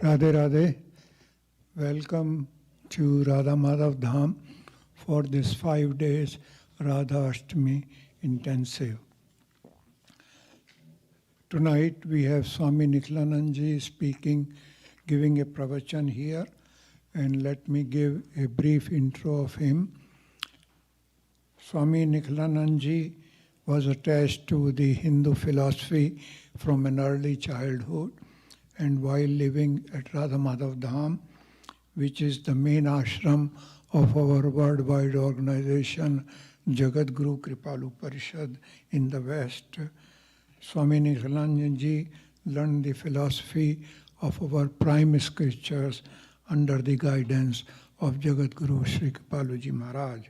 Radhe Radhe, welcome to Radha Madhav Dham for this 5 days Radha Ashtami intensive. Tonight we have Swami Nikhilanand Ji speaking, giving a pravachan here, and let me give a brief intro of him. Swami Nikhilanand Ji was attached to the Hindu philosophy from an early childhood, and while living at Radha Madhav Dham, which is the main ashram of our worldwide organization, Jagadguru Kripalu Parishad in the West, Swami Nikhilanand Ji learned the philosophy of our prime scriptures under the guidance of Jagadguru Shri Kripalu Ji Maharaj.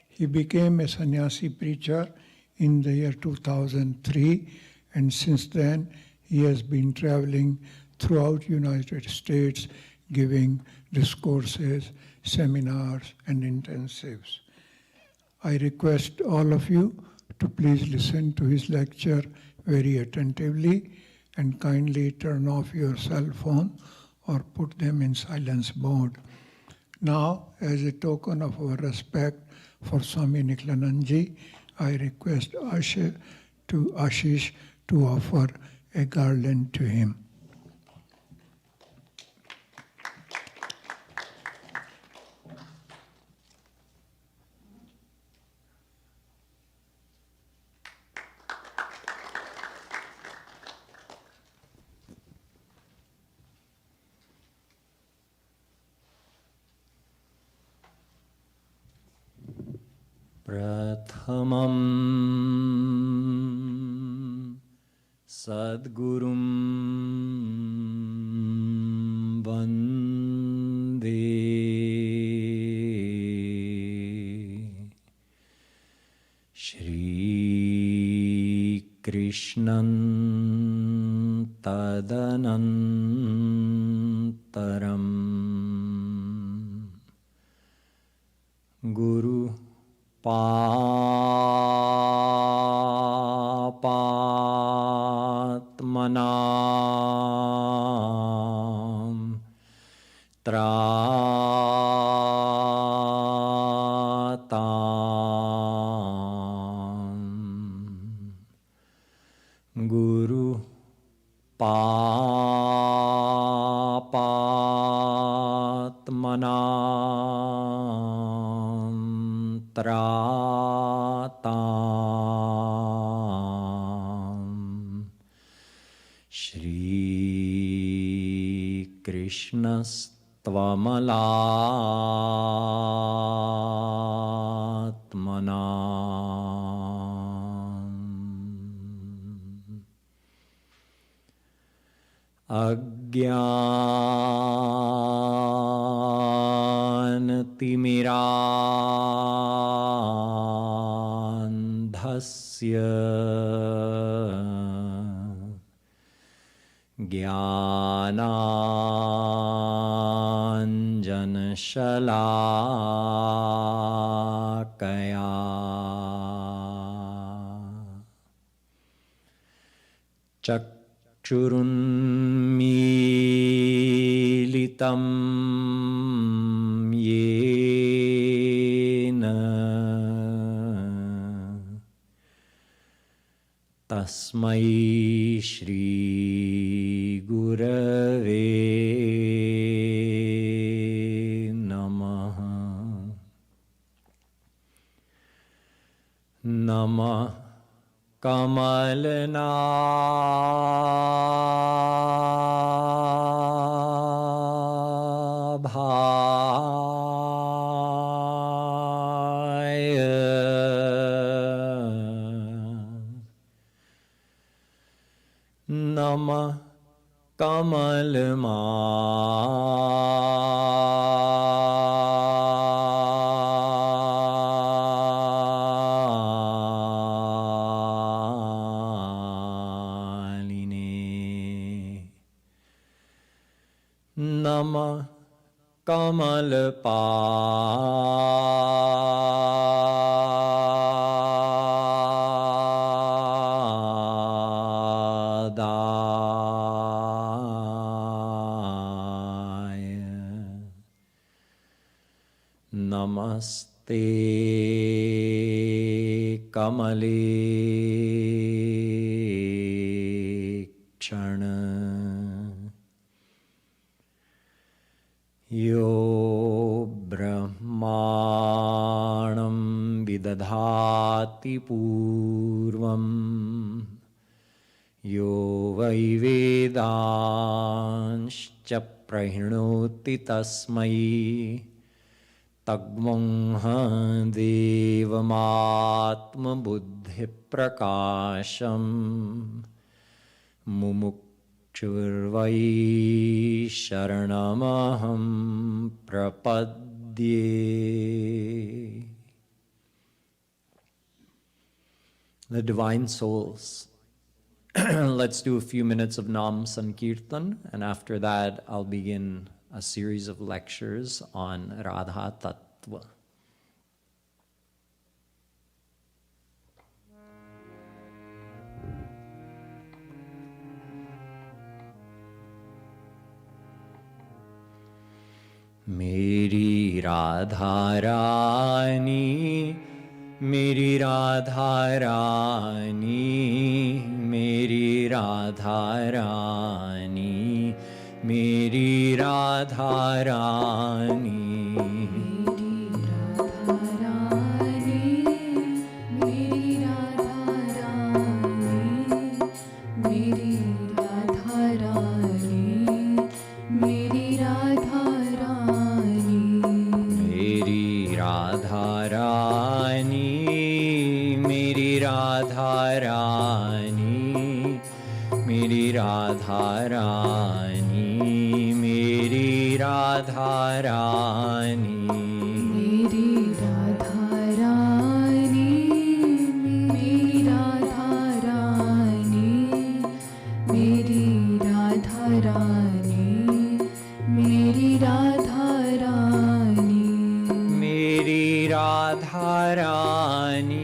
He became a sannyasi preacher in the year 2003, and since then he has been traveling throughout United States, giving discourses, seminars, and intensives. I request all of you to please listen to his lecture very attentively and kindly turn off your cell phone or put them in silence mode. Now, as a token of our respect for Swami Nikhilanand Ji, I request Ashish to offer a garland to him. Prathamam Sadgurum Vande Shri Krishnan Tadanantaram Guru Papatmanam Tratam Guru Papatmanam Tratam Shri Krishnastvamalatmanam Agyanatimirandhasya Jnananjanashalakaya Chakshurunmilitam Yena Tasmai Shri Gurave Namaha Namah Kamalana Namah Kamalama Namah Kamalapa नमस्ते कमले क्षण यो ब्रह्माणं विदधाति पूर्वं यो वै वेदांश्च प्रहिणोति तस्मै तग्मंह देवमात्मबुद्धिप्रकाशम् मुमुक्षुर्वै शरणमहं प्रपद्ये. The divine souls. Let's do a few minutes of Nam Sankirtan, and after that I'll begin a series of lectures on Radha Tattva. Meri Radharani, Meri Radharani, Meri Radharani, Meri Radharani. Radharani, Meri Radharani, Meri Radharani, Meri Radharani, Meri Radharani, Meri Radharani, Meri Radharani,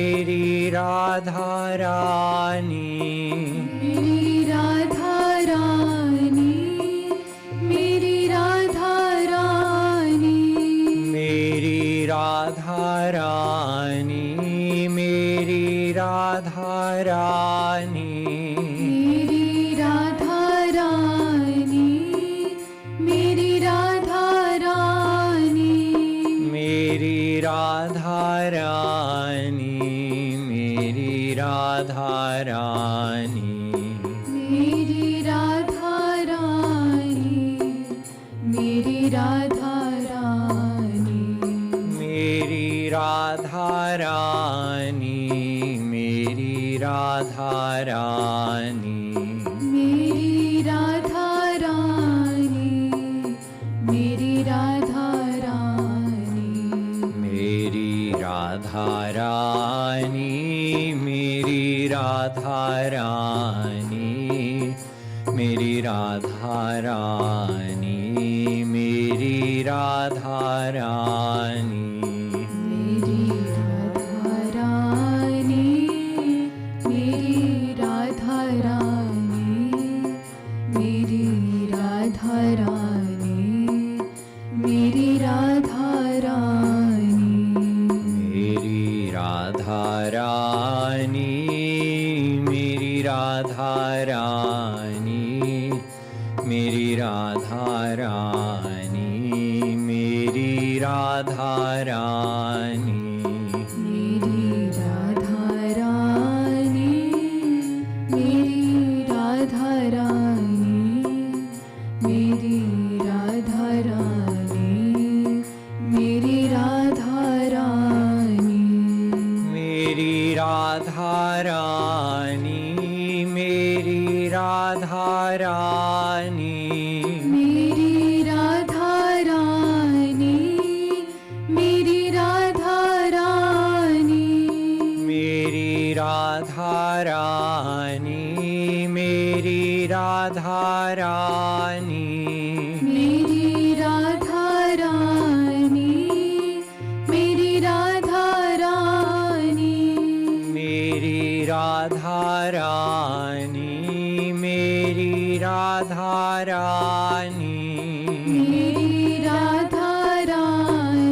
Meri Radharani. Radharani, Meri Radharani, Meri Radharani, Meri Radharani, Meri Radharani, Meri Radharani, Meri Radharani, Meri Radharani. Radharani, Meri Radharani, Meri Radharani, Meri Radharani, Meri Radharani, Meri Radharani, Meri Radharani, Meri Radharani. Radharani, Meri Radharani,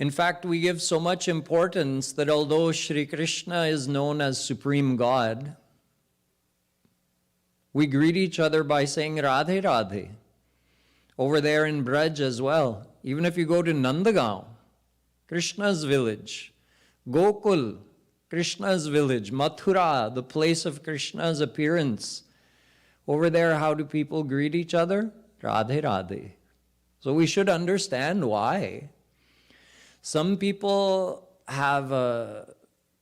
In fact, we give so much importance that although Shri Krishna is known as Supreme God, we greet each other by saying Radhe Radhe. Over there in Braj as well. Even if you go to Nandagaon, Krishna's village, Gokul, Krishna's village, Mathura, the place of Krishna's appearance. Over there, how do people greet each other? Radhe Radhe. So we should understand why. Some people have a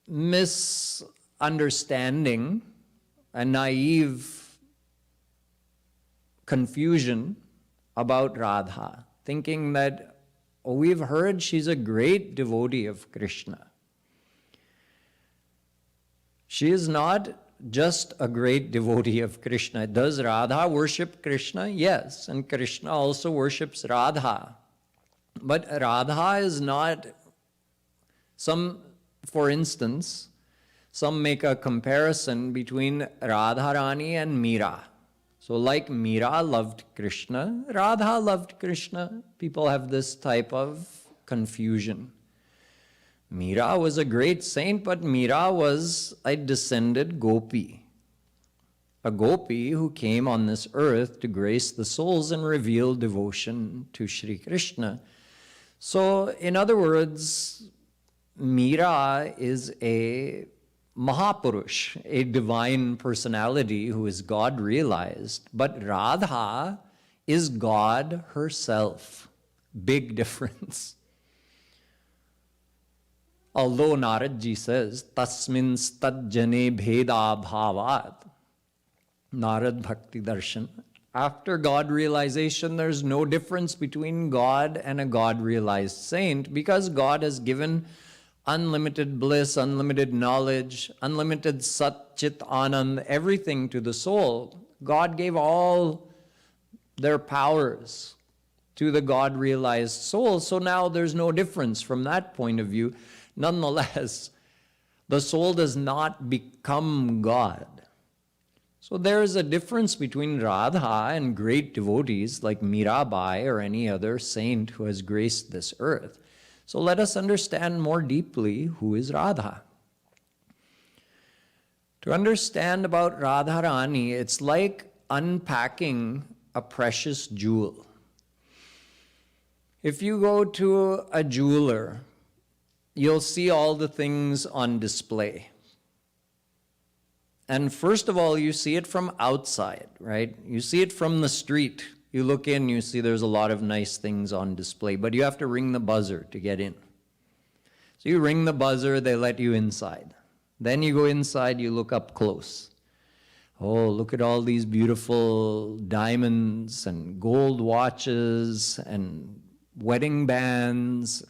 misunderstanding, a naive confusion about Radha, thinking that, oh, we've heard she's a great devotee of Krishna. She is not just a great devotee of Krishna. Does Radha worship Krishna? Yes, and Krishna also worships Radha. But Radha is not for instance, some make a comparison between Radharani and Meera. So like Meera loved Krishna, Radha loved Krishna. People have this type of confusion. Meera was a great saint, but Meera was a descended gopi. A gopi who came on this earth to grace the souls and reveal devotion to Shri Krishna. So, in other words, Meera is a Mahapurush, a divine personality who is God realized, but Radha is God herself. Big difference. Although Narad Ji says, Tasmin stadjane bheda bhavat, Narad Bhakti Darshan, after God realization, there's no difference between God and a God realized saint because God has given unlimited bliss, unlimited knowledge, unlimited Sat Chit Anand, everything to the soul. God gave all their powers to the God realized soul. So now there's no difference from that point of view. Nonetheless, the soul does not become God. So there is a difference between Radha and great devotees like Mirabai or any other saint who has graced this earth. So let us understand more deeply who is Radha. To understand about Radharani, it's like unpacking a precious jewel. If you go to a jeweler, you'll see all the things on display. And first of all, you see it from outside, right? You see it from the street. You look in, you see there's a lot of nice things on display, but you have to ring the buzzer to get in. So you ring the buzzer, they let you inside. Then you go inside, you look up close. Oh, look at all these beautiful diamonds and gold watches and wedding bands,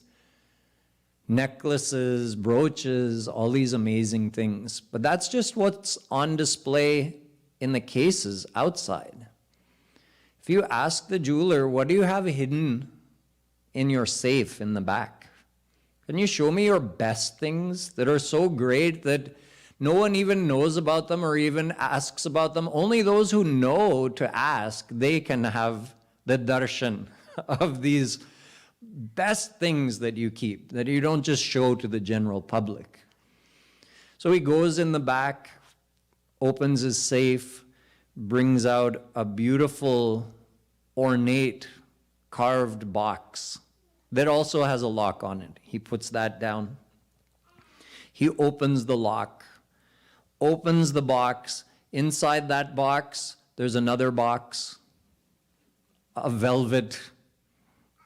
necklaces, brooches, all these amazing things. But that's just what's on display in the cases outside. If you ask the jeweler, what do you have hidden in your safe in the back? Can you show me your best things that are so great that no one even knows about them or even asks about them? Only those who know to ask, they can have the darshan of these best things that you keep, that you don't just show to the general public. So he goes in the back, opens his safe, brings out a beautiful, ornate, carved box that also has a lock on it. He puts that down. He opens the lock, opens the box. Inside that box, there's another box, a velvet,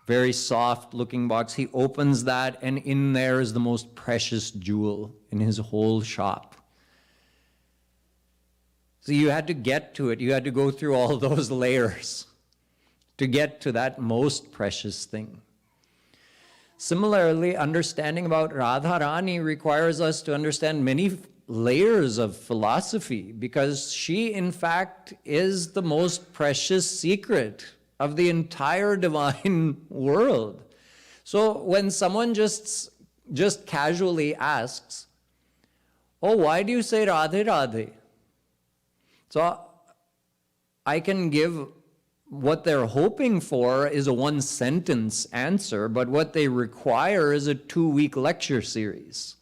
very soft looking box. He opens that, and in there is the most precious jewel in his whole shop. So you had to get to it. You had to go through all those layers to get to that most precious thing. Similarly, understanding about Radharani requires us to understand many layers of philosophy, because she, in fact, is the most precious secret of the entire divine world. So when someone just casually asks, oh, why do you say Radhe Radhe? So I can give what they're hoping for is a one-sentence answer, but what they require is a 2-week lecture series.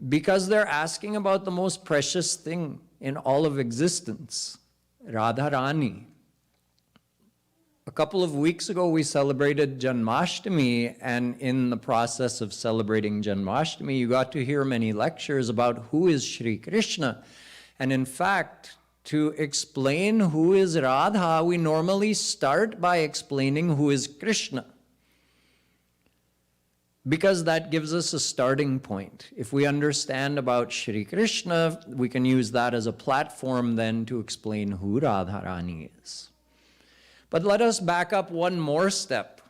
Because they're asking about the most precious thing in all of existence, Radharani. A couple of weeks ago, we celebrated Janmashtami, and in the process of celebrating Janmashtami, you got to hear many lectures about who is Shri Krishna. And in fact, to explain who is Radha, we normally start by explaining who is Krishna, because that gives us a starting point. If we understand about Shri Krishna, we can use that as a platform then to explain who Radharani is. But let us back up one more step.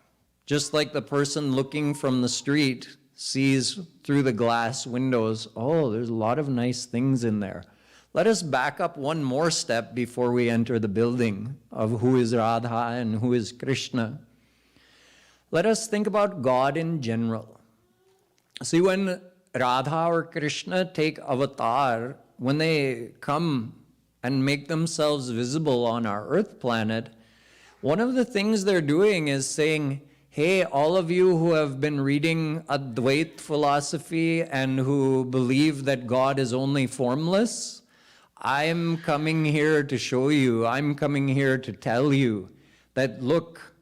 Just like the person looking from the street sees through the glass windows, oh, there's a lot of nice things in there. Let us back up one more step before we enter the building of who is Radha and who is Krishna. Let us think about God in general. See, when Radha or Krishna take avatar, when they come and make themselves visible on our earth planet, one of the things they're doing is saying, hey, all of you who have been reading Advait philosophy and who believe that God is only formless, I'm coming here to show you, I'm coming here to tell you that, look,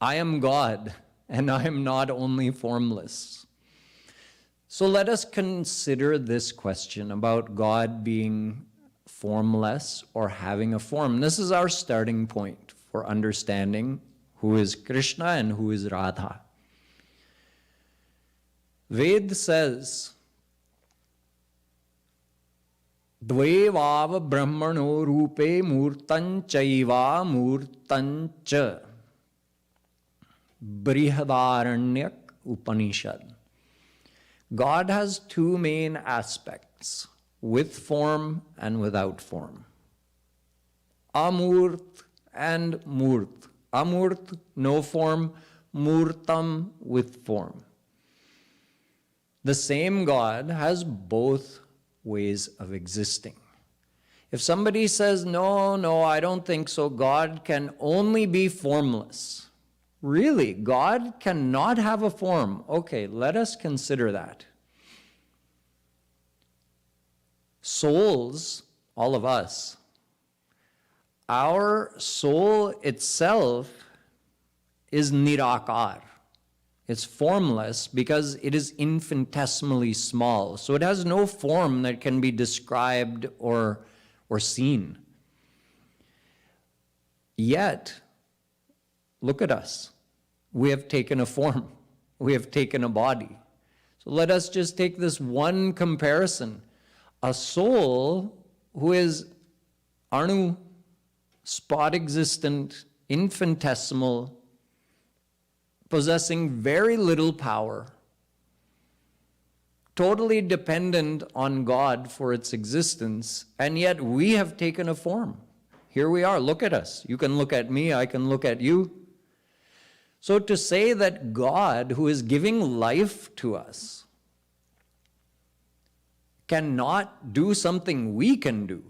I am God and I am not only formless. So let us consider this question about God being formless or having a form. This is our starting point for understanding who is Krishna and who is Radha. Ved says, Dvevava brahmano rupe murtan chaiva murtan cha. Brihadaranya Upanishad. God has two main aspects, with form and without form. Amurt and Murt. Amurt, no form. Murtam, with form. The same God has both ways of existing. If somebody says, no, I don't think so, God can only be formless. Really, God cannot have a form. Okay, let us consider that. Souls, all of us, our soul itself is nirakar. It's formless because it is infinitesimally small. So it has no form that can be described or seen. Yet, look at us. We have taken a form. We have taken a body. So let us just take this one comparison. A soul who is Anu, spot existent, infinitesimal, possessing very little power, totally dependent on God for its existence, and yet we have taken a form. Here we are, look at us. You can look at me, I can look at you. So to say that God, who is giving life to us, cannot do something we can do.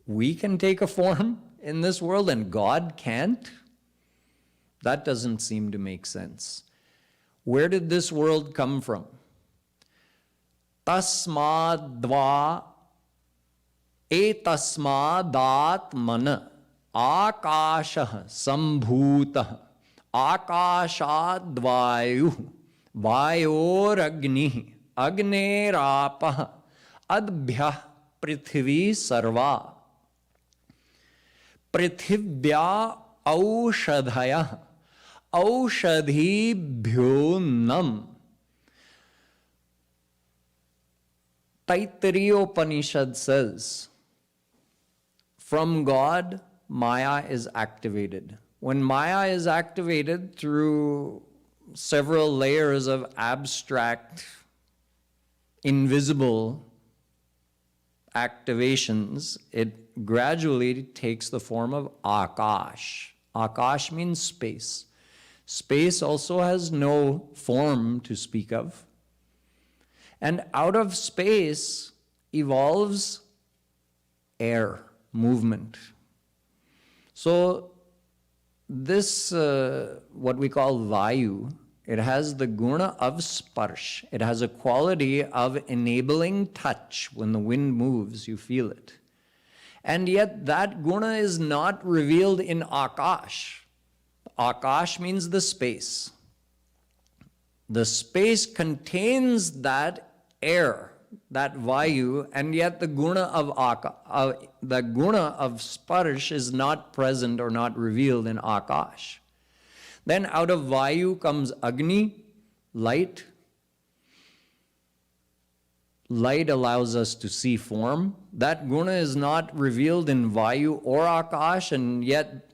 We can take a form in this world and God can't? That doesn't seem to make sense. Where did this world come from? Tasmadva etasmadatmana akashah sambhutah akashadvayu vayoragni agnerapah adbhyah prithvi sarva prithivya aushadhaya aushadhibhyo nam. Taittiriya Upanishad says, from God, Maya is activated. When Maya is activated through several layers of abstract, invisible activations, it gradually takes the form of Akash. Akash means space. Space also has no form to speak of. And out of space evolves air, movement. So this, what we call Vayu, it has the guna of sparsh. It has a quality of enabling touch. When the wind moves, you feel it. And yet that guna is not revealed in Akash. Akash means the space. The space contains that air, that Vayu, and yet the guna of sparsh is not present or not revealed in Akash. Then out of Vayu comes Agni, light. Light allows us to see form. That guna is not revealed in Vayu or Akash, and yet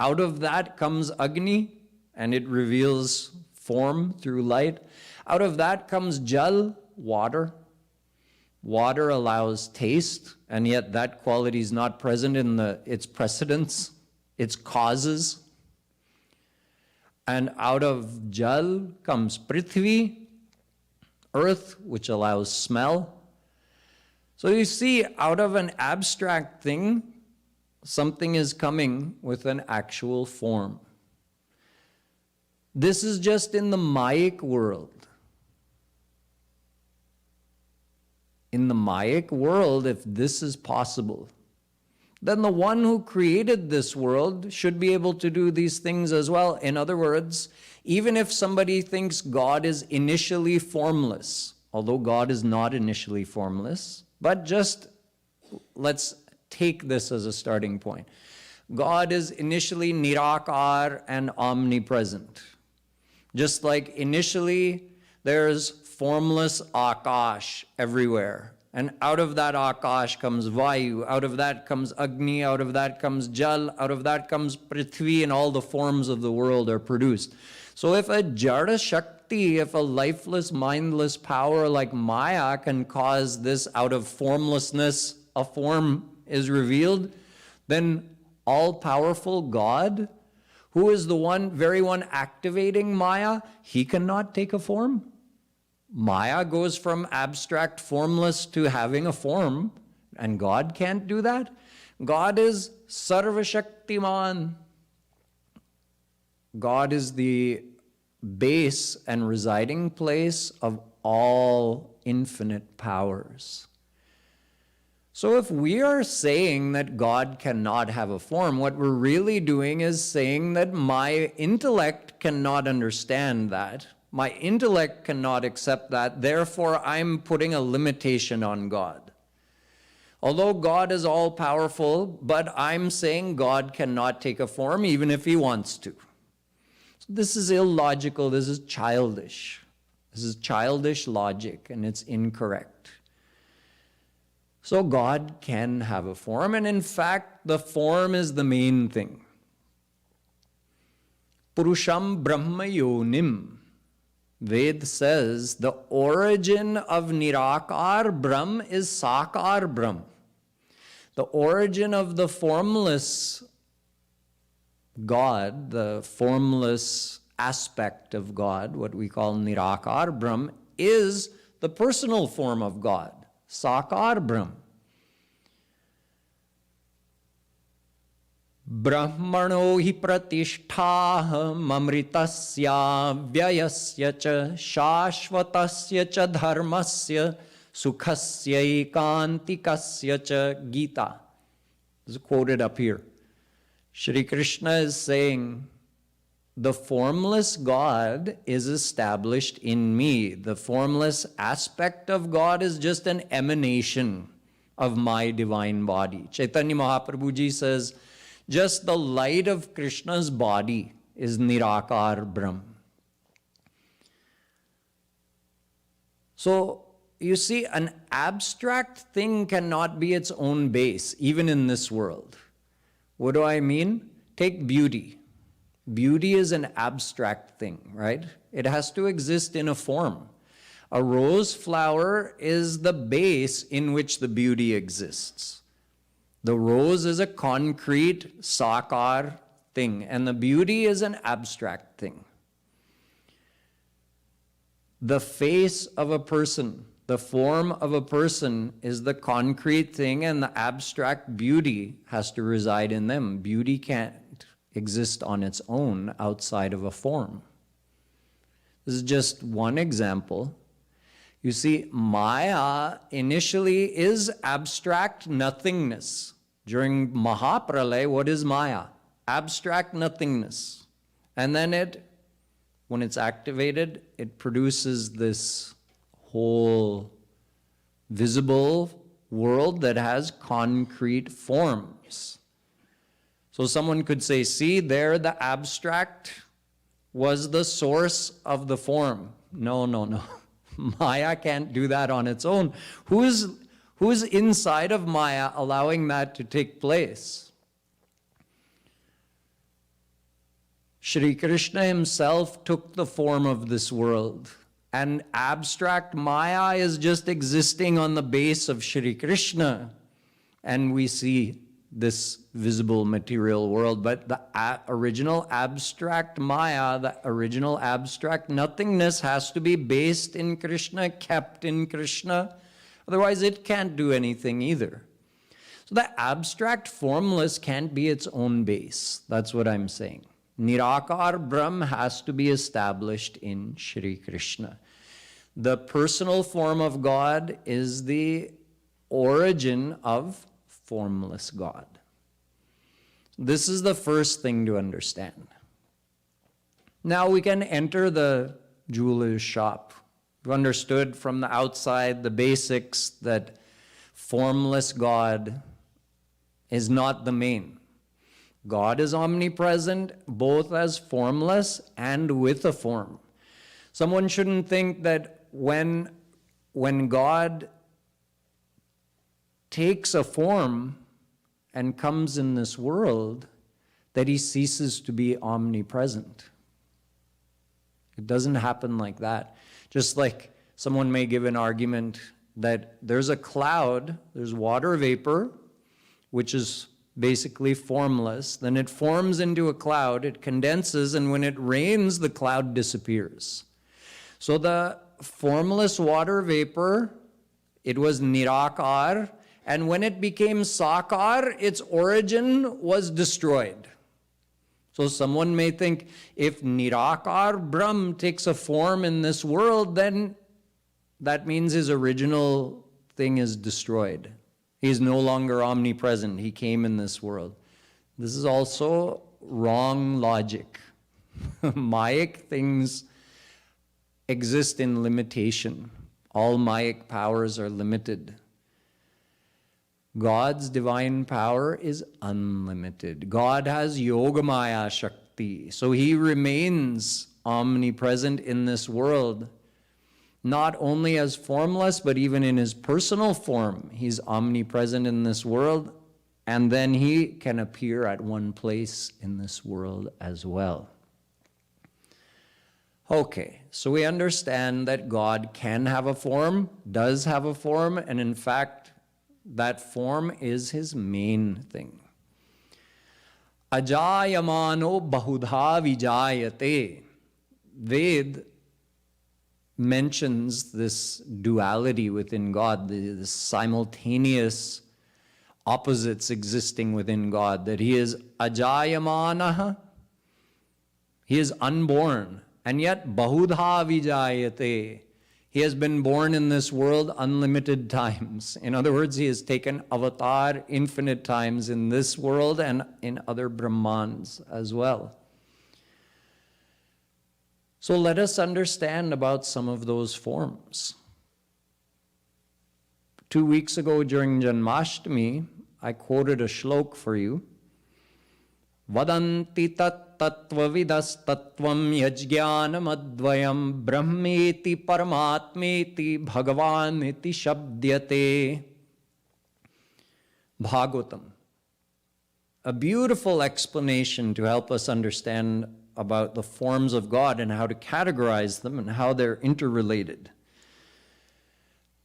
out of that comes Agni, and it reveals form through light. Out of that comes Jal, water. Water allows taste, and yet that quality is not present in its precedents, its causes. And out of Jal comes Prithvi, earth, which allows smell. So you see, out of an abstract thing, something is coming with an actual form. This is just in the Mayic world. In the Mayic world, if this is possible, then the one who created this world should be able to do these things as well. In other words, even if somebody thinks God is initially formless, although God is not initially formless, but just let's take this as a starting point. God is initially nirakar and omnipresent. Just like initially there's formless akash everywhere. And out of that akash comes Vayu, out of that comes Agni, out of that comes Jal, out of that comes Prithvi, and all the forms of the world are produced. So if a Jada Shakti, if a lifeless, mindless power like Maya can cause this out of formlessness, a form is revealed, then all-powerful God, who is the very one activating Maya, he cannot take a form. Maya goes from abstract, formless to having a form, and God can't do that. God is Sarva Shaktiman. God is the base and residing place of all infinite powers. So if we are saying that God cannot have a form, what we're really doing is saying that my intellect cannot understand that. My intellect cannot accept that. Therefore, I'm putting a limitation on God. Although God is all-powerful, but I'm saying God cannot take a form even if he wants to. So this is illogical. This is childish. This is childish logic, and it's incorrect. So God can have a form, and in fact, the form is the main thing. Purusham Brahma Yonim. Ved says the origin of Nirakar Brahm is Sakar Brahm. The origin of the formless God, the formless aspect of God, what we call Nirakar Brahm, is the personal form of God, Sakar Brahm. Brahmano hi pratishtha mamritasya vyayasya cha shashvatasya cha dharmasya sukhasya ekantikasya cha Gita. This is quoted up here. Shri Krishna is saying, the formless God is established in me. The formless aspect of God is just an emanation of my divine body. Chaitanya Mahaprabhu Ji says, just the light of Krishna's body is Nirakar Brahm. So, you see, an abstract thing cannot be its own base, even in this world. What do I mean? Take beauty. Beauty is an abstract thing, right? It has to exist in a form. A rose flower is the base in which the beauty exists. The rose is a concrete, sakar thing, and the beauty is an abstract thing. The face of a person The form of a person is the concrete thing, and the abstract beauty has to reside in them. Beauty can't exist on its own outside of a form. This is just one example. You see, Maya initially is abstract nothingness. During Mahapralaya, what is Maya? Abstract nothingness. And then when it's activated, it produces this whole visible world that has concrete forms. So someone could say, see, there the abstract was the source of the form. No, no, no. Maya can't do that on its own. Who's inside of Maya allowing that to take place? Shri Krishna himself took the form of this world. And abstract Maya is just existing on the base of Shri Krishna. And we see this visible material world. But the original abstract Maya, the original abstract nothingness has to be based in Krishna, kept in Krishna. Otherwise, it can't do anything either. So the abstract formless can't be its own base. That's what I'm saying. Nirakar Brahm has to be established in Shri Krishna. The personal form of God is the origin of formless God. This is the first thing to understand. Now we can enter the jeweler's shop. We've understood from the outside the basics that formless God is not the main. God is omnipresent, both as formless and with a form. Someone shouldn't think that when God takes a form and comes in this world, that he ceases to be omnipresent. It doesn't happen like that. Just like someone may give an argument that there's a cloud, there's water vapor, which is basically formless, then it forms into a cloud, it condenses, and when it rains, the cloud disappears. So the formless water vapor, it was nirakar, and when it became sakar, its origin was destroyed. So someone may think, if nirakar Brahm takes a form in this world, then that means his original thing is destroyed. He is no longer omnipresent. He came in this world. This is also wrong logic. Mayic things exist in limitation. All Mayic powers are limited. God's divine power is unlimited. God has Yogamaya Shakti. So he remains omnipresent in this world. Not only as formless, but even in his personal form. He's omnipresent in this world, and then he can appear at one place in this world as well. Okay, so we understand that God can have a form, does have a form, and in fact, that form is his main thing. Ajayamano bahudha vijayate. Ved mentions this duality within God, the simultaneous opposites existing within God, that he is ajayamanaha, he is unborn, and yet bahudha vijayate, he has been born in this world unlimited times. In other words, he has taken avatar infinite times in this world and in other Brahmans as well. So let us understand about some of those forms. 2 weeks ago during Janmashtami, I quoted a shlok for you. Vadanti tat tattvavidas tattvam yajnanam advayam brahmeti paramatmeti bhagavaniti shabdyate. Bhagavatam. A beautiful explanation to help us understand about the forms of God and how to categorize them and how they're interrelated.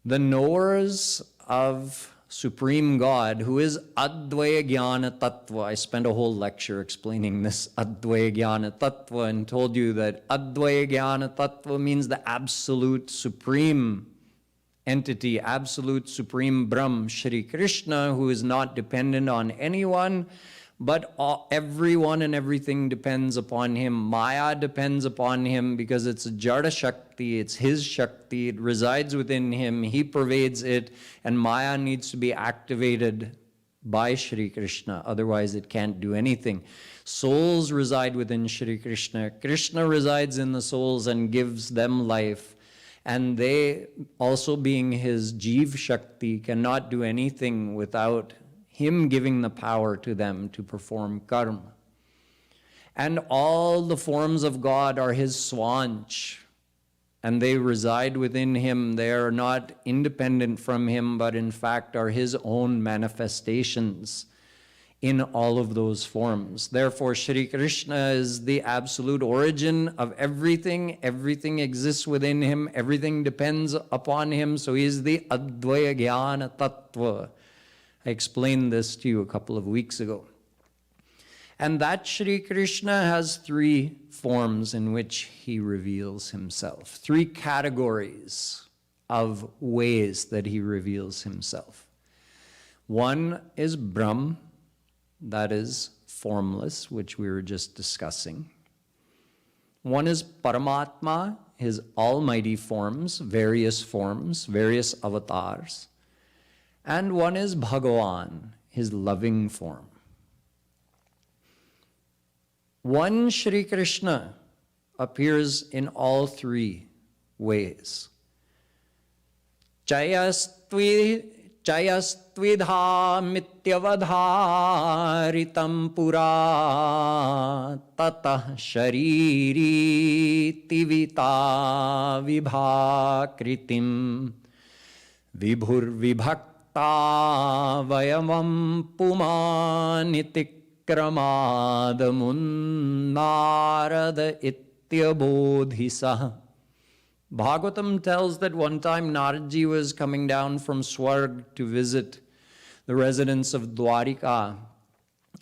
The knowers of Supreme God, who is Advaya Jnana Tattva. I spent a whole lecture explaining this Advaya Jnana Tattva and told you that Advaya Jnana Tattva means the absolute supreme entity, absolute supreme Brahm, Shri Krishna, who is not dependent on anyone, but everyone and everything depends upon him. Maya depends upon him because it's a Jada Shakti, it's his Shakti, it resides within him, he pervades it, and Maya needs to be activated by Shri Krishna, otherwise it can't do anything. Souls reside within Shri Krishna. Krishna resides in the souls and gives them life. And they, also being his Jeev Shakti, cannot do anything without him giving the power to them to perform karma. And all the forms of God are his swanch, and they reside within him. They are not independent from him, but in fact are his own manifestations in all of those forms. Therefore, Shri Krishna is the absolute origin of everything. Everything exists within him. Everything depends upon him. So he is the Advaya Jnana Tattva. I explained this to you a couple of weeks ago. And that Shri Krishna has three forms in which he reveals himself. Three categories of ways that he reveals himself. One is Brahm, that is formless, which we were just discussing. One is Paramatma, his almighty forms, various avatars. And one is Bhagavan, his loving form. One Shri Krishna appears in all three ways. Chayastvidhamityavadharitam pura tatah shariri tivita vibhakritim vibhur vibhakta vayavam pumanitikramaadamun narada ityabodhisah. Bhagavatam tells that one time Naradji was coming down from Swarg to visit the residents of Dwarika,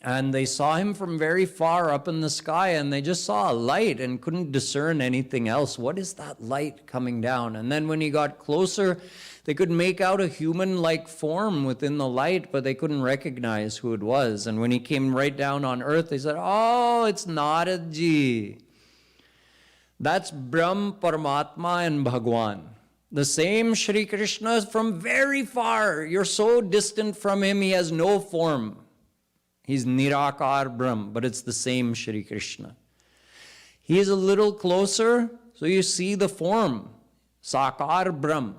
and they saw him from very far up in the sky, and they just saw a light and couldn't discern anything else. What is that light coming down? And then when he got closer, they could make out a human-like form within the light, but they couldn't recognize who it was. And when he came right down on earth, they said, "Oh, it's Naradji." That's Brahm, Paramatma, and Bhagwan. The same Shri Krishna from very far. You're so distant from him, he has no form. He's Nirakar Brahm, but it's the same Shri Krishna. He is a little closer, so you see the form, Sakar Brahm.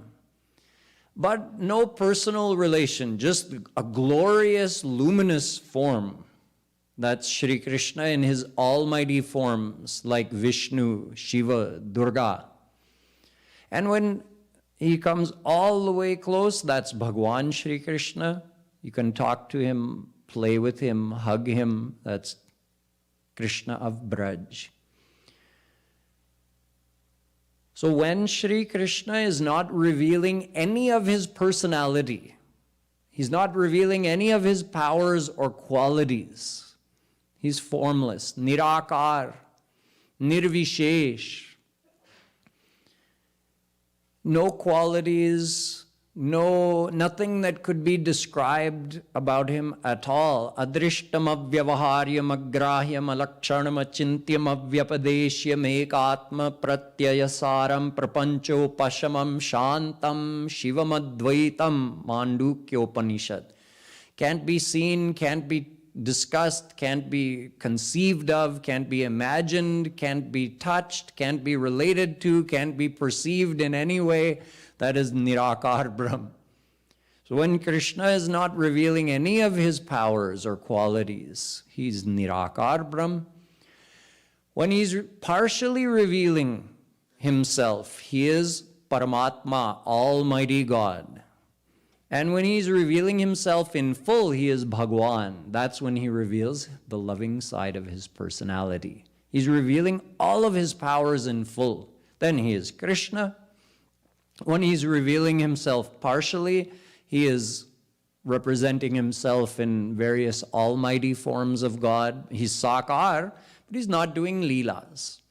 But no personal relation, just a glorious, luminous form. That's Shri Krishna in his almighty forms, like Vishnu, Shiva, Durga. And when he comes all the way close, that's Bhagwan Shri Krishna. You can talk to him, play with him, hug him. That's Krishna of Braj. So when Shri Krishna is not revealing any of his personality, he's not revealing any of his powers or qualities, he's formless, Nirakar, Nirvishesh. No qualities, nothing that could be described about him at all. Adrishtam avyavaharyam agrahyam alakshanam achintyam avyapadeshyam ekatma pratyayasaram prapancho pashamam shantam shivam advaitam Mandukyopanishad. Can't be seen, can't be discussed, can't be conceived of, can't be imagined, can't be touched, can't be related to, can't be perceived in any way. That is Nirakar Brahm. So when Krishna is not revealing any of his powers or qualities, he's Nirakar Brahm. When he's partially revealing himself, he is Paramatma, Almighty God. And when he's revealing himself in full, he is Bhagwan. That's when he reveals the loving side of his personality. He's revealing all of his powers in full. Then he is Krishna. When he's revealing himself partially, he is representing himself in various almighty forms of God. He's Sakar, but he's not doing leelas.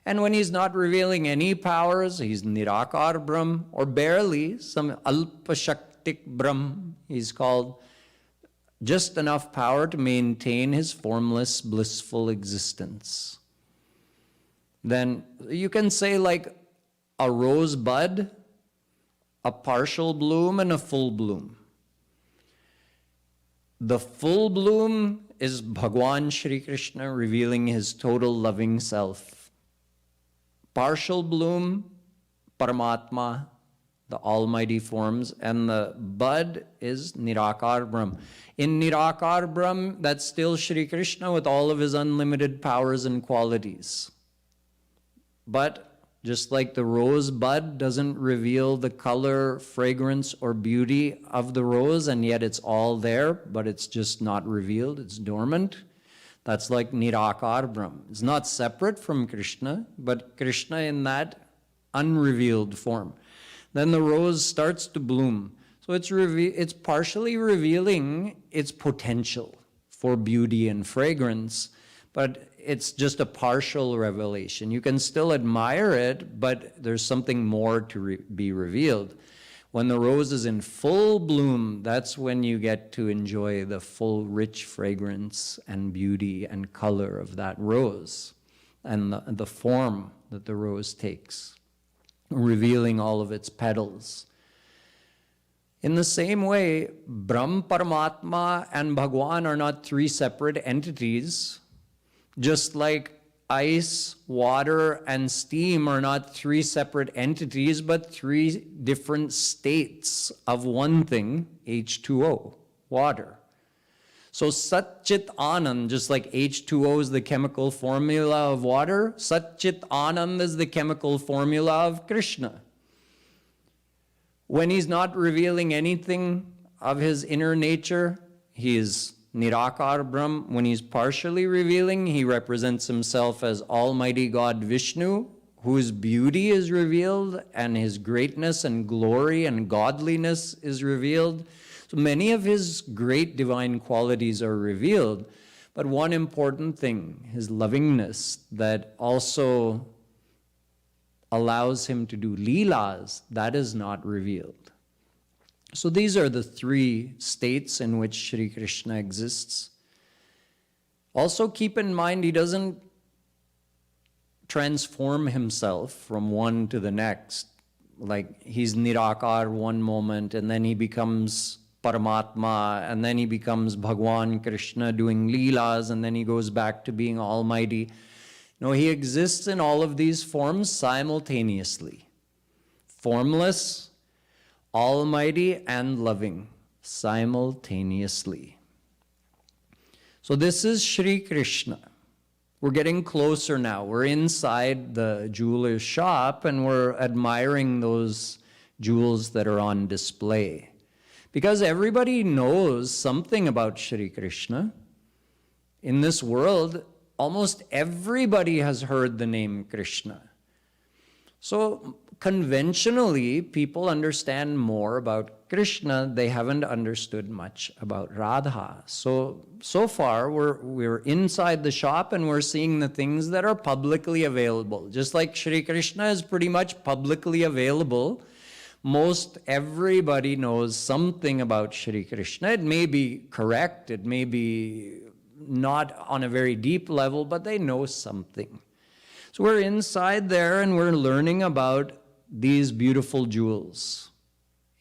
And when he's not revealing any powers, he's Nirakar Brahm, or barely some Alpashaktik Brahm, he's called, just enough power to maintain his formless, blissful existence. Then you can say like a rose bud, a partial bloom, and a full bloom. The full bloom is Bhagwan Shri Krishna revealing his total loving self. Partial bloom, Paramatma, the almighty forms, and the bud is Nirakar Brahm. In Nirakar Brahm, that's still Shri Krishna with all of his unlimited powers and qualities. But just like the rose bud doesn't reveal the color, fragrance, or beauty of the rose, and yet it's all there, but it's just not revealed, it's dormant. That's like Nirakar Brahm. It's not separate from Krishna, but Krishna in that unrevealed form. Then the rose starts to bloom. So it's partially revealing its potential for beauty and fragrance, but it's just a partial revelation. You can still admire it, but there's something more to be revealed. When the rose is in full bloom, that's when you get to enjoy the full rich fragrance and beauty and color of that rose and the form that the rose takes, revealing all of its petals. In the same way, Brahm, Paramatma, and Bhagwan are not three separate entities, just like ice, water, and steam are not three separate entities, but three different states of one thing, H2O, water. So Sat Chit Anand, just like H2O is the chemical formula of water, Sat Chit Anand is the chemical formula of Krishna. When he's not revealing anything of his inner nature, he is Nirakar Brahm. When he's partially revealing, he represents himself as Almighty God Vishnu, whose beauty is revealed and his greatness and glory and godliness is revealed. So many of his great divine qualities are revealed, but one important thing, his lovingness, that also allows him to do leelas, that is not revealed. So these are the three states in which Shri Krishna exists. Also keep in mind, he doesn't transform himself from one to the next. Like he's Nirakar one moment, and then he becomes Paramatma, and then he becomes Bhagwan Krishna doing leelas, and then he goes back to being almighty. No, he exists in all of these forms simultaneously. Formless, almighty, and loving simultaneously. So this is Shri Krishna. We're getting closer now. We're inside the jeweler's shop and we're admiring those jewels that are on display. Because everybody knows something about Shri Krishna. In this world, almost everybody has heard the name Krishna. So conventionally, people understand more about Krishna. They haven't understood much about Radha. So far, we're inside the shop and we're seeing the things that are publicly available. Just like Shri Krishna is pretty much publicly available, most everybody knows something about Shri Krishna. It may be correct, it may be not on a very deep level, but they know something. So we're inside there and we're learning about these beautiful jewels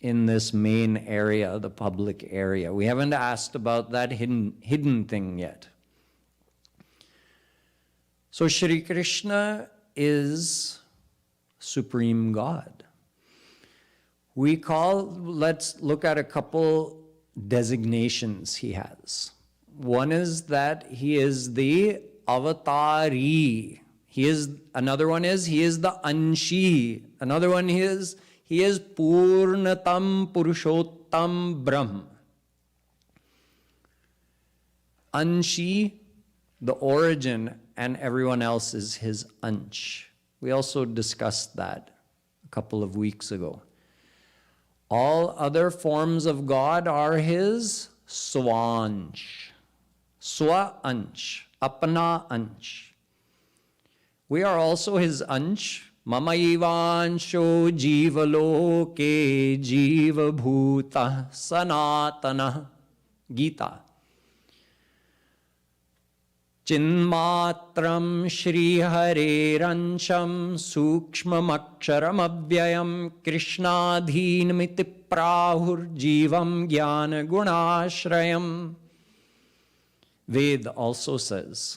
in this main area, the public area. We haven't asked about that hidden thing yet. So Shri Krishna is Supreme God. Let's look at a couple designations he has. One is that he is the Avatari. Another one is he is the Anshi. Another one is he is Purnatam Purushottam Brahm. Anshi, the origin, and everyone else is his Ansh. We also discussed that a couple of weeks ago. All other forms of God are his Swansh. Swa Ansh, Apana Ansh. We are also his ansh. Mama ivansho jivaloke jiva bhuta sanatana. Gita. Chinmatram Shri Hareransham Sukshmamaksharam Avyayam Krishnadhinmiti Prahur Jivam Jnana Gunashrayam. Ved also says,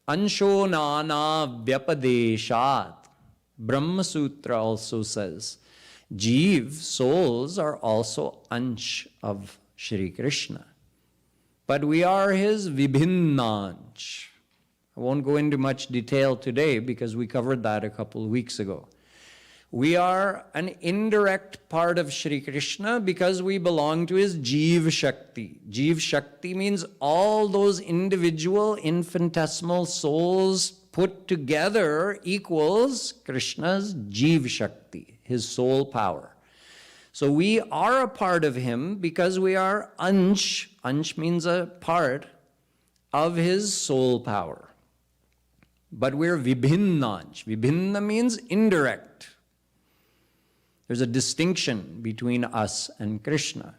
Ansho Nana Vyapadeshat. Brahma Sutra also says, Jeev, souls, are also ansh of Shri Krishna. But we are his vibhinnansh. I won't go into much detail today because we covered that a couple of weeks ago. We are an indirect part of Shri Krishna because we belong to his Jeev Shakti. Jeev Shakti means all those individual infinitesimal souls put together equals Krishna's Jeev Shakti, his soul power. So we are a part of him because we are ansh. Ansh means a part of his soul power. But we're vibhinnansh. Vibhinna means indirect. There's a distinction between us and Krishna.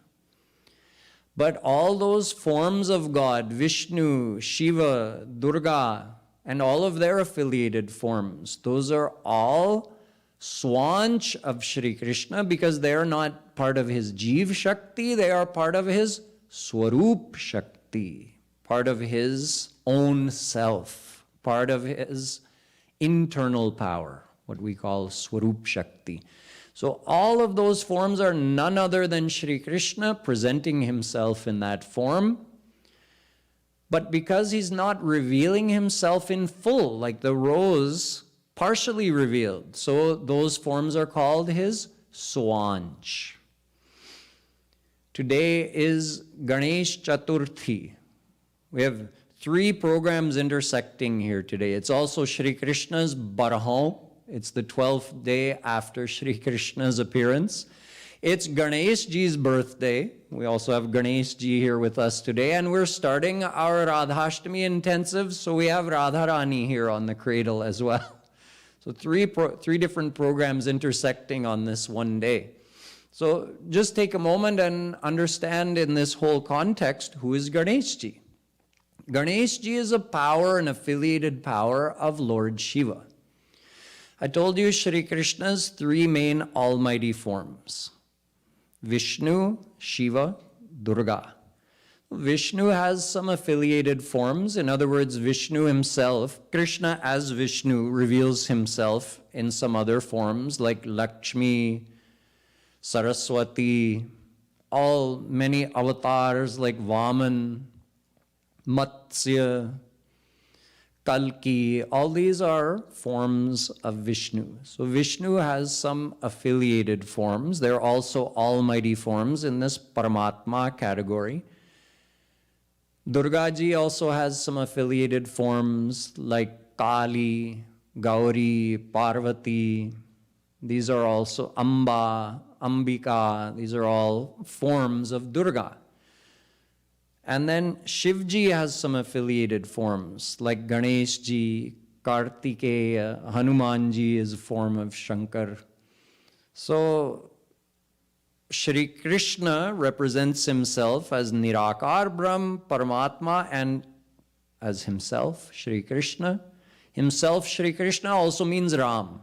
But all those forms of God, Vishnu, Shiva, Durga, and all of their affiliated forms, those are all Swanch of Shri Krishna because they are not part of his Jeev Shakti, they are part of his Swarup Shakti, part of his own self, part of his internal power, what we call Swarup Shakti. So all of those forms are none other than Shri Krishna presenting himself in that form. But because he's not revealing himself in full, like the rose partially revealed, so those forms are called his Swanch. Today is Ganesh Chaturthi. We have 3 programs intersecting here today. It's also Shri Krishna's Barahon. It's the 12th day after Shri Krishna's appearance. It's Ganesh Ji's birthday. We also have Ganesh Ji here with us today, and we're starting our Radha Ashtami intensive, so we have Radharani here on the cradle as well. So three different programs intersecting on this one day. So just take a moment and understand in this whole context, who is Ganesh Ji? Ganesh Ji is a power, an affiliated power of Lord Shiva. I told you Shri Krishna's 3 main almighty forms: Vishnu, Shiva, Durga. Vishnu has some affiliated forms. In other words, Vishnu himself, Krishna as Vishnu, reveals himself in some other forms like Lakshmi, Saraswati, many avatars like Vaman, Matsya, Kalki. All these are forms of Vishnu. So Vishnu has some affiliated forms. They're also almighty forms in this Paramatma category. Durga Ji also has some affiliated forms like Kali, Gauri, Parvati. These are also Amba, Ambika. These are all forms of Durga. And then Shivji has some affiliated forms like Ganesh Ji, Kartikeya, Hanuman Ji is a form of Shankar. So Shri Krishna represents himself as Nirakar Brahm, Paramatma, and as himself, Shri Krishna. Himself, Shri Krishna, also means Ram.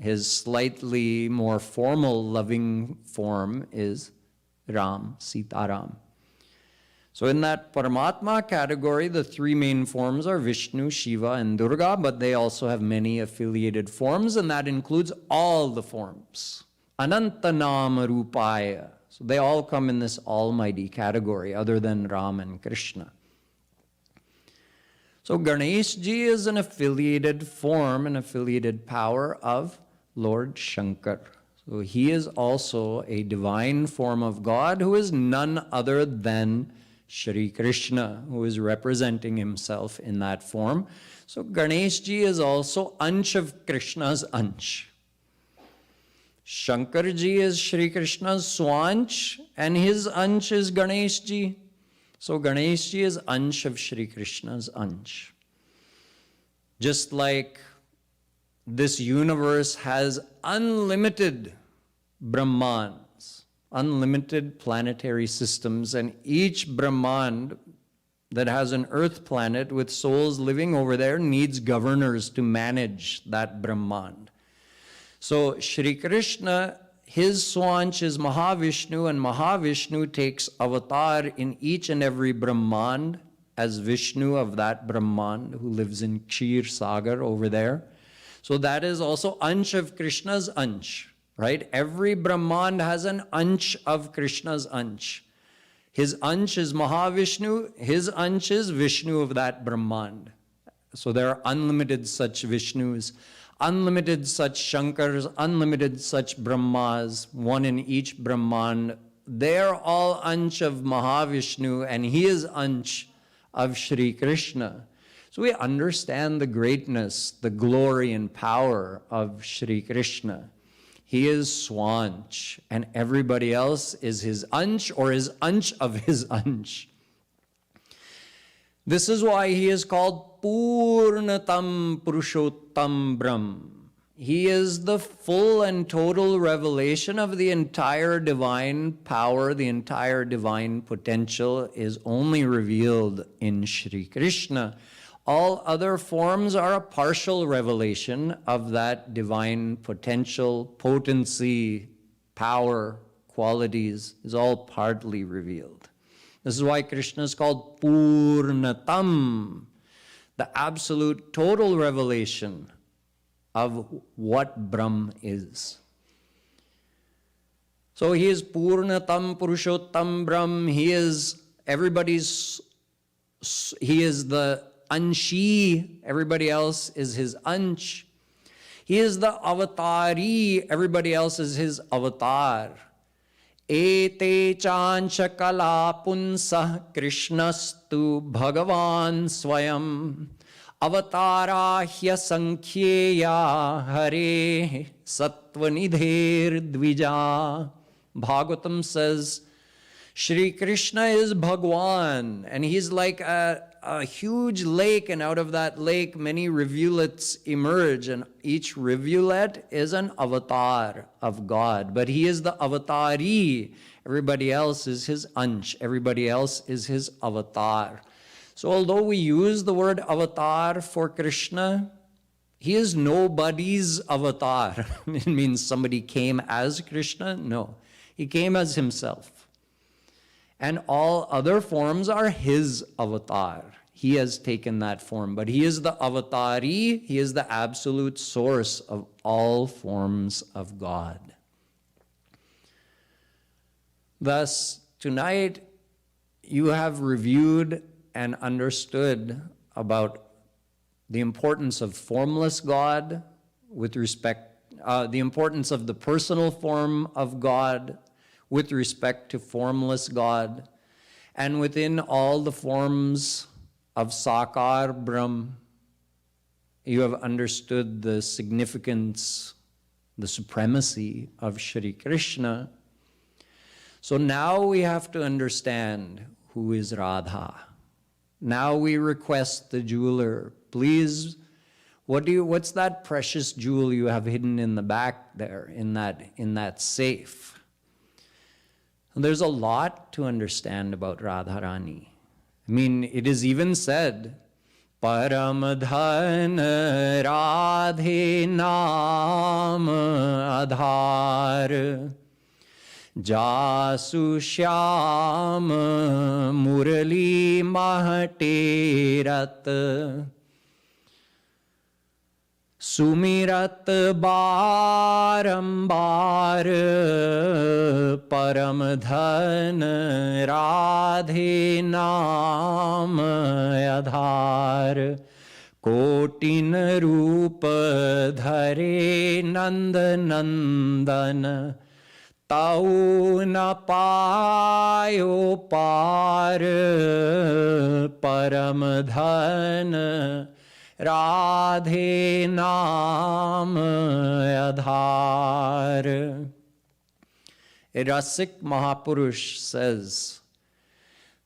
His slightly more formal, loving form is Ram, Sitaram. So in that Paramatma category, the 3 main forms are Vishnu, Shiva, and Durga, but they also have many affiliated forms, and that includes all the forms. Anantanama Rupaya. So they all come in this almighty category other than Ram and Krishna. So Ganesh Ji is an affiliated form, an affiliated power of Lord Shankar. So he is also a divine form of God who is none other than Shri Krishna, who is representing himself in that form. So Ganesh Ji is also Ansh of Krishna's Ansh. Shankar Ji is Shri Krishna's Swanch, and his Ansh is Ganesh Ji. So Ganesh Ji is Ansh of Shri Krishna's Ansh. Just like this universe has unlimited Brahmans, unlimited planetary systems, and each Brahmand that has an earth planet with souls living over there needs governors to manage that Brahmand. So Shri Krishna, his Swanch is Mahavishnu, and Mahavishnu takes avatar in each and every Brahmand as Vishnu of that Brahmand who lives in Kshir Sagar over there. So that is also Ansh of Krishna's Ansh, right? Every Brahmand has an Ansh of Krishna's Ansh. His Ansh is Mahavishnu, his Ansh is Vishnu of that Brahmand. So there are unlimited such Vishnus, unlimited such Shankars, unlimited such Brahmas, one in each Brahman. They're all Ansh of Mahavishnu, and he is Ansh of Shri Krishna. So we understand the greatness, the glory and power of Shri Krishna. He is Swanch, and everybody else is his Ansh or his Ansh of his Ansh. This is why he is called Purnatam Purushottam Brahm. He is the full and total revelation of the entire divine power, the entire divine potential is only revealed in Shri Krishna. All other forms are a partial revelation of that divine potential, potency, power, qualities, is all partly revealed. This is why Krishna is called Purnatam, the absolute total revelation of what Brahm is. So he is Purnatam Purushottam Brahm, he is everybody's, he is the Anshi, everybody else is his Ansh. He is the Avatari, everybody else is his Avatar. Ete chancha kala punsa Krishnastu Bhagavan Swayam Avatara hya sankhyeya hare satvanidher dvija. Bhagavatam says, Shri Krishna is Bhagwan, and he's like a huge lake, and out of that lake many rivulets emerge, and each rivulet is an avatar of God. But he is the avatari. Everybody else is his Ansh. Everybody else is his avatar. So although we use the word avatar for Krishna, he is nobody's avatar. It means somebody came as Krishna? No, he came as himself. And all other forms are his avatar. He has taken that form, but he is the avatari, he is the absolute source of all forms of God. Thus, tonight, you have reviewed and understood about the importance of formless God with respect, the importance of the personal form of God with respect to formless God, and within all the forms of Sakar Brahm, you have understood the significance, the supremacy of Shri Krishna. So now we have to understand who is Radha. Now we request the jeweler, please, what's that precious jewel you have hidden in the back there, in that safe? There's a lot to understand about Radharani. I mean, it is even said, Paramadhan Radhe Naam Adhar Jasu Shyam Murali Mahaterat Sumirat barambar Paramadhan Radhe Naam Adhar Kotin Roop Dhare Nand Nandan Tau na payo par Paramadhan Radhe Naam Adhar. A Rasik Mahapurush says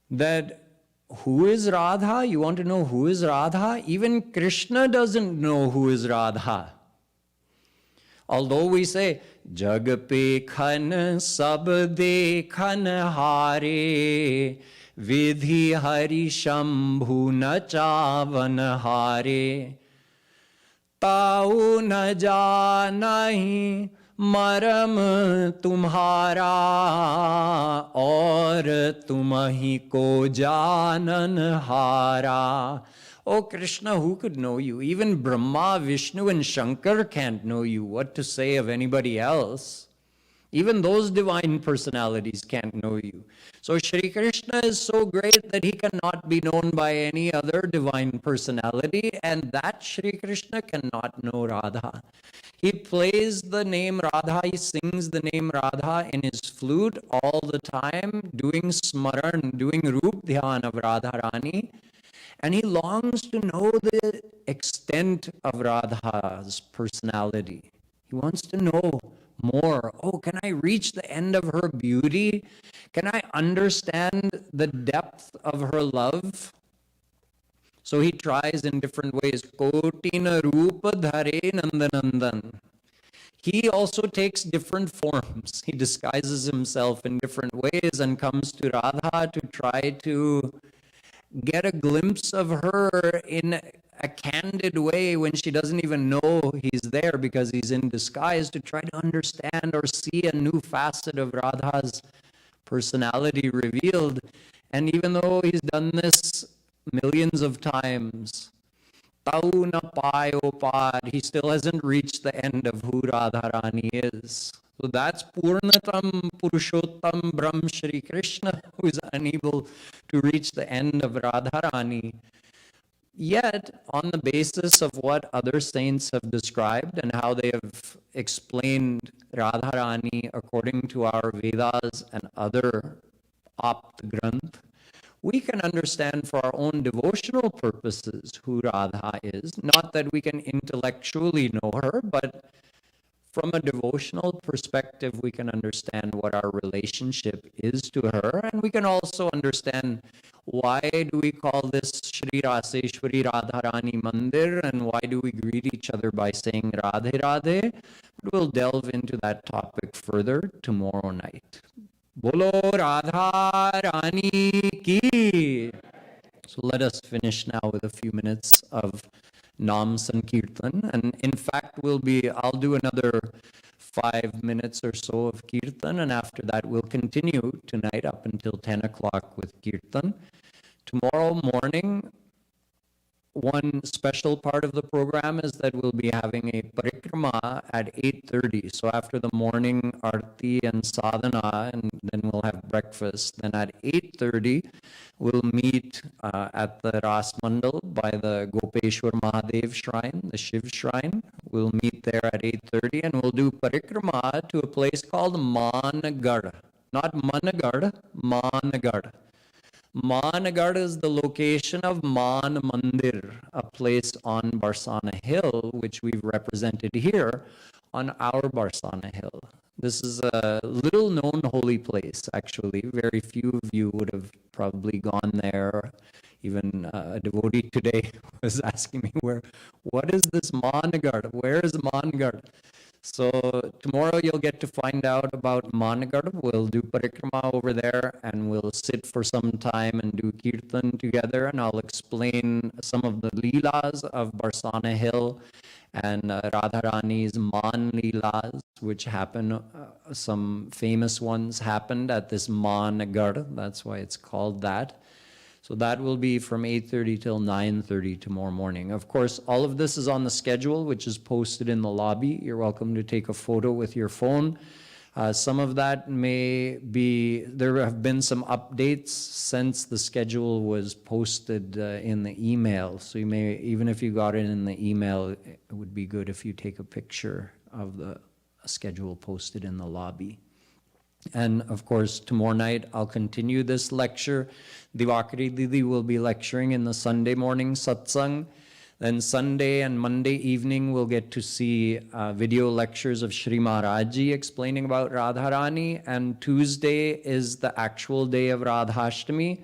that who is Radha? You want to know who is Radha? Even Krishna doesn't know who is Radha. Although we say, Jag pe khan sab dekhan hare, vidhi hari shambhu na chavan hare, ताऊ न जानाहि मरम तुम्हारा और तुम ही को जानन हारा. Oh Krishna, who could know you? Even Brahma, Vishnu and Shankar can't know you. What to say of anybody else? Even those divine personalities can't know you. So Shri Krishna is so great that he cannot be known by any other divine personality, and that Shri Krishna cannot know Radha. He plays the name Radha, he sings the name Radha in his flute all the time, doing smaran, doing Roop Dhyan of Radharani, and he longs to know the extent of Radha's personality. He wants to know more. Oh, can I reach the end of her beauty? Can I understand the depth of her love? So he tries in different ways. Kotina Rupa Dhare Nandanandan. He also takes different forms. He disguises himself in different ways and comes to Radha to try to get a glimpse of her in a candid way when she doesn't even know he's there because he's in disguise, to try to understand or see a new facet of Radha's personality revealed. And even though he's done this millions of times, Tau na payo pad, he still hasn't reached the end of who Radharani is. So that's Purnatam Purushottam Brahm Shri Krishna, who is unable to reach the end of Radharani. Yet, on the basis of what other saints have described and how they have explained Radharani according to our Vedas and other Apt Granth, we can understand for our own devotional purposes who Radha is. Not that we can intellectually know her, but from a devotional perspective, we can understand what our relationship is to her, and we can also understand why do we call this Shri Raseshwari Radharani Mandir, and why do we greet each other by saying Radhe Radhe. We'll delve into that topic further tomorrow night. Bolo Radharani ki. So let us finish now with a few minutes of Nam Sankirtan. And in fact, I'll do another 5 minutes or so of Kirtan, and after that we'll continue tonight up until 10 o'clock with Kirtan. Tomorrow morning, one special part of the program is that we'll be having a parikrama at 8:30. So after the morning arti and sadhana, and then we'll have breakfast. Then at 8:30, we'll meet at the Ras Mandal by the Gopeshwar Mahadev Shrine, the Shiv Shrine. We'll meet there at 8:30, and we'll do parikrama to a place called Managar. Not Managar, Managar. Managar is the location of Man Mandir, a place on Barsana Hill, which we've represented here on our Barsana Hill. This is a little known holy place, actually. Very few of you would have probably gone there. Even a devotee today was asking me, what is this Managar? Where is Managar? So tomorrow you'll get to find out about Managar. We'll do parikrama over there, and we'll sit for some time and do kirtan together, and I'll explain some of the leelas of Barsana Hill and Radharani's Man leelas, which happen, some famous ones happened at this Managar. That's why it's called that. So that will be from 8:30 till 9:30 tomorrow morning. Of course, all of this is on the schedule, which is posted in the lobby. You're welcome to take a photo with your phone. Some of that may be, there have been some updates since the schedule was posted in the email. So you may, even if you got it in the email, it would be good if you take a picture of the schedule posted in the lobby. And of course, tomorrow night, I'll continue this lecture. Divakari Didi will be lecturing in the Sunday morning satsang. Then Sunday and Monday evening, we'll get to see video lectures of Shri Maharaj Ji explaining about Radharani. And Tuesday is the actual day of Radha Ashtami,